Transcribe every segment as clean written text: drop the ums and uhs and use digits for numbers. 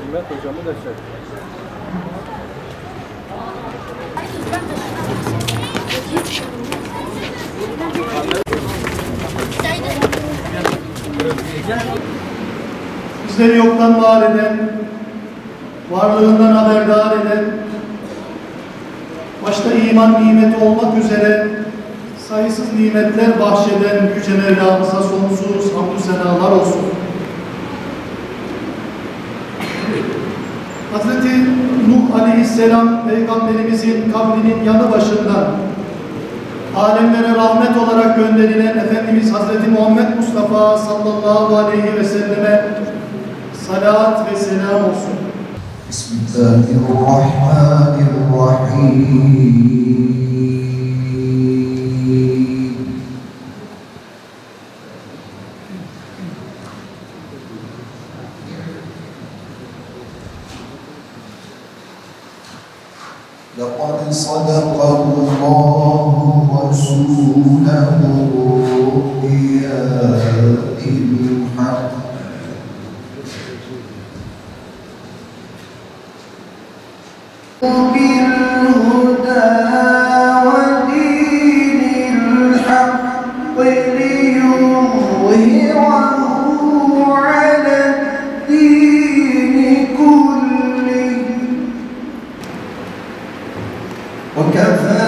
Hikmet hocamı da çek. Bizleri yoktan var eden, varlığından haberdar eden, başta iman nimeti olmak üzere sayısız nimetler bahşeden Yüce Mevlamıza sonsuz hamdü senalar olsun. Hazreti Nuh Aleyhisselam Peygamberimizin kabrinin yanı başından alemlere rahmet olarak gönderilen Efendimiz Hazreti Muhammed Mustafa sallallahu aleyhi ve selleme salat ve selam olsun. Bismillahirrahmanirrahim. لقد صدق الله رسوله الرؤيا بالحق بالهدى ودين الحق ليظهره على الدين كله وكفى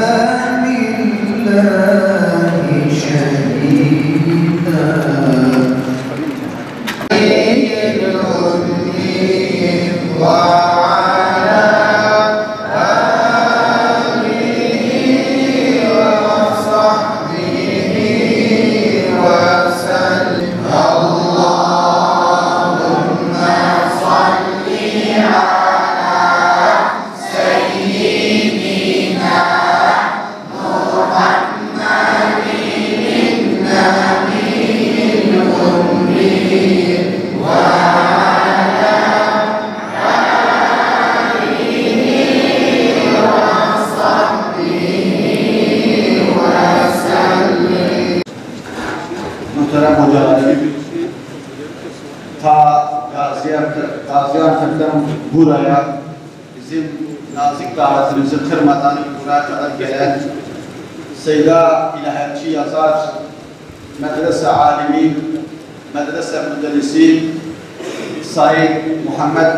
بالله شهيدا Muhterem hocalarım, ta Gaziantep'ten buraya bizim nazik davetimizi kırmadan buraya kadar gelen Seyda İlahiyatçı yazar, medrese alimi, medrese müderrisi Sayın Muhammed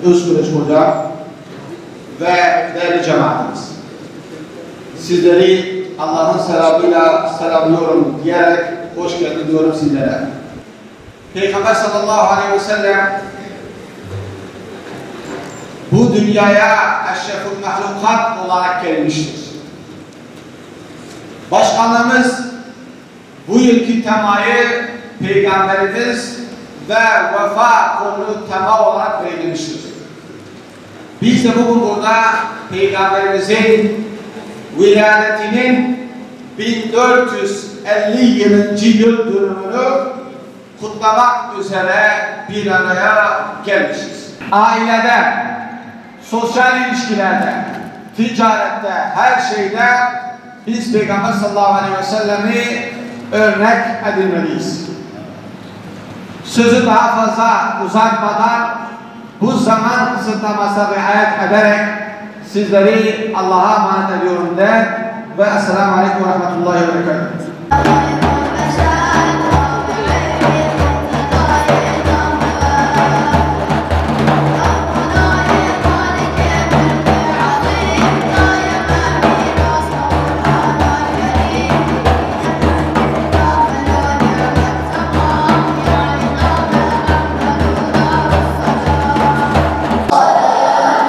Özkılıç Hoca ve değerli cemaatimiz. Sizleri Allah'ın selamıyla selamlıyorum diyerek hoş geldin diyorum sizlere. Peygamber sallallahu aleyhi ve sellem bu dünyaya eşreful mahlukat olarak gelmiştir. Başkanlığımız bu yılki temayı Peygamberimiz ve vefa konu tema olarak verilmiştir. Biz de bugün burada Peygamberimizin vilayetinin 1450. yıl dönümünü kutlamak üzere bir araya gelmişiz. Ailede, sosyal ilişkilerde, ticarette, her şeyde biz Peygamber sallallahu aleyhi ve sellem'i örnek edinmeliyiz. Sözü daha fazla uzatmadan bu zaman kısıtlamasına riayet ederek sizleri Allah'a emanet ediyorum der ve Esselamu Aleyküm ve Rahmetullahi ve Berekatuhu.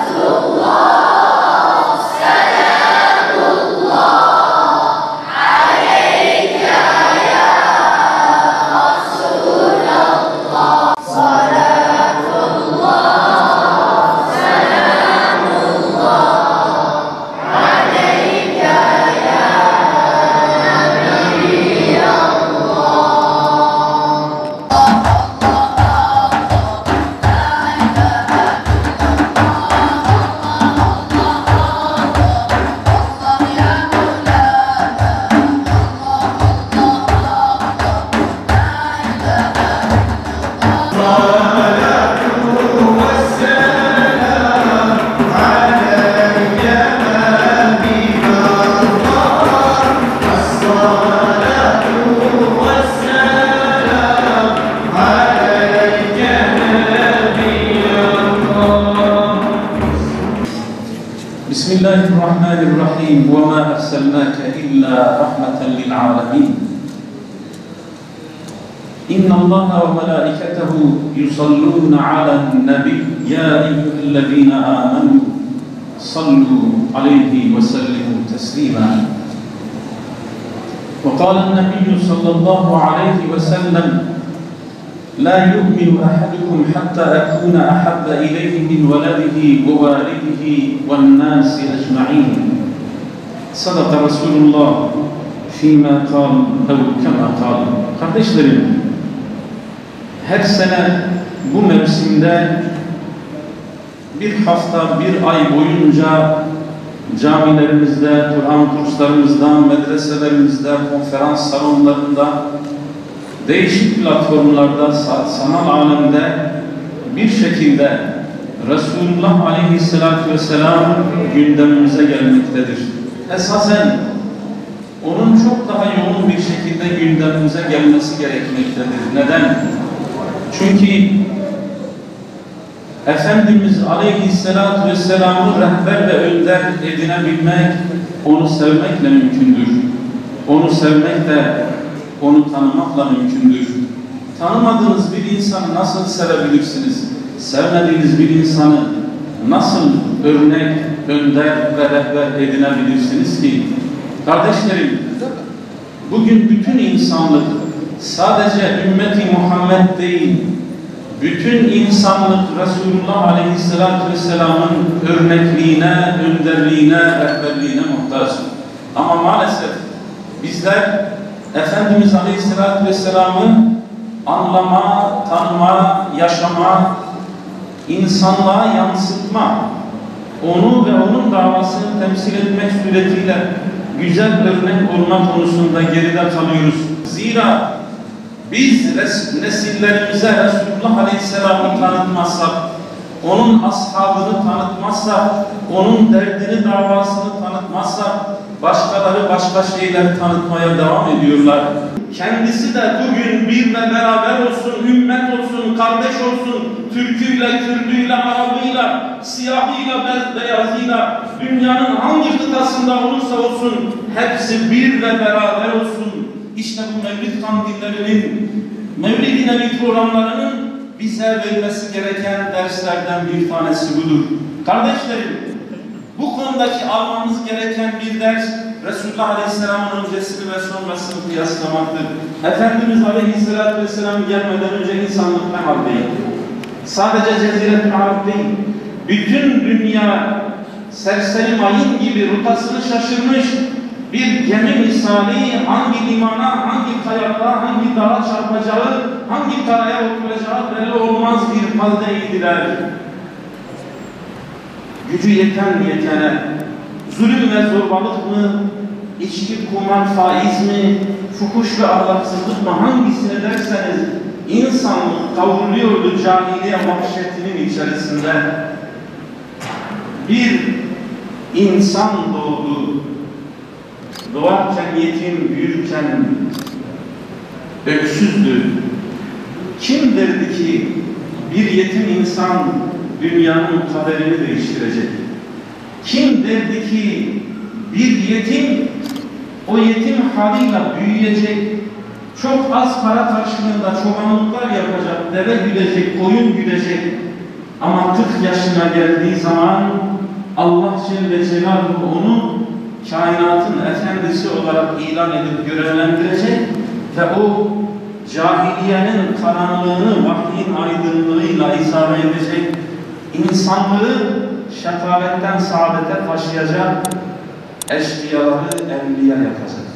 Salatullah, salamullah, aleyke الرحمن الرحيم وما أرسلناك إلا رحمة للعالمين إن الله وملائكته يصلون على النبي يا أيها الذين آمنوا صلوا عليه وسلموا تسليما وقال النبي صلى الله عليه وسلم لا يؤمن أحدكم حتى أكون أحب إليه من ولده ووالده والناس أجمعين صدق رسول الله فيما قال أو كما قال. Kardeşlerim, her sene bu mevsimde bir hafta, bir ay boyunca camilerimizde, Kur'an kurslarımızda, medreselerimizde, konferans salonlarında, değişik platformlarda, sanal alemde bir şekilde Resulullah Aleyhisselatü Vesselam gündemimize gelmektedir. Esasen onun çok daha yoğun bir şekilde gündemimize gelmesi gerekmektedir. Neden? Çünkü Efendimiz Aleyhisselatü Vesselam'ı rehber ve önder edinebilmek, onu sevmekle mümkündür. Onu sevmekle, onu tanımakla mümkündür. Tanımadığınız bir insanı nasıl sevebilirsiniz? Sevmediğiniz bir insanı nasıl örnek, önder ve rehber edinebilirsiniz ki? Kardeşlerim, bugün bütün insanlık sadece ümmeti Muhammed değil, bütün insanlık Resulullah Aleyhisselatü Vesselam'ın örnekliğine, önderliğine, rehberliğine muhtaç. Ama maalesef bizler Efendimiz Aleyhisselatü Vesselam'ı anlama, tanıma, yaşama, insanlığa yansıtma, onu ve onun davasını temsil etmek suretiyle güzel örnek olma konusunda geride kalıyoruz. Zira biz nesillerimize Resulullah Aleyhisselam'ı tanıtmazsak, onun ashabını tanıtmazsak, onun derdini, davasını tanıtmazsak, başkaları başka şeyler tanıtmaya devam ediyorlar. Kendisi de bugün bir ve beraber olsun, ümmet olsun, kardeş olsun, Türküyle, Kürdüyle, Arabıyla, siyahıyla, beyazıyla, dünyanın hangi kıtasında olursa olsun, hepsi bir ve beraber olsun. İşte bu Mevlid kandillerinin, Mevlid-i Nebi programlarının bize verilmesi gereken derslerden bir tanesi budur. Kardeşlerim, bu konudaki almamız gereken bir ders, Resulullah Aleyhisselam'ın öncesini ve sonrasını kıyaslamaktır. Efendimiz Aleyhisselatü Vesselam gelmeden önce insanlık ne haldeydi? Sadece Cezire-i Arap değil, bütün dünya serseri mayın gibi rotasını şaşırmış, bir gemi misali hangi limana, hangi kayakla, hangi dağa çarpacağı, hangi karaya oturacağı belli olmaz bir haldeydiler. Gücü yetene, zulüm ve zorbalık mı, içki, kumar, faiz mi, fuhuş ve ahlaksızlık mı, hangisini derseniz insanlık kavruluyordu cahiliye vahşetinin içerisinde. Bir insan doğdu. Doğarken yetim, büyürken öksüzdü. Kim derdi ki bir yetim insan dünyanın kaderini değiştirecek? Kim derdi ki bir yetim o yetim haliyle büyüyecek, çok az para karşılığında çobanlıklar yapacak, deve güdecek, koyun güdecek ama 40 yaşına geldiği zaman Allah Celle Celaluhu onu kainatın efendisi olarak ilan edip görevlendirecek ve o cahiliyenin karanlığını vahyin aydınlığıyla izah edecek, insanlığı şekavetten saadete taşıyacak, eşkıyaları enbiya yapacak.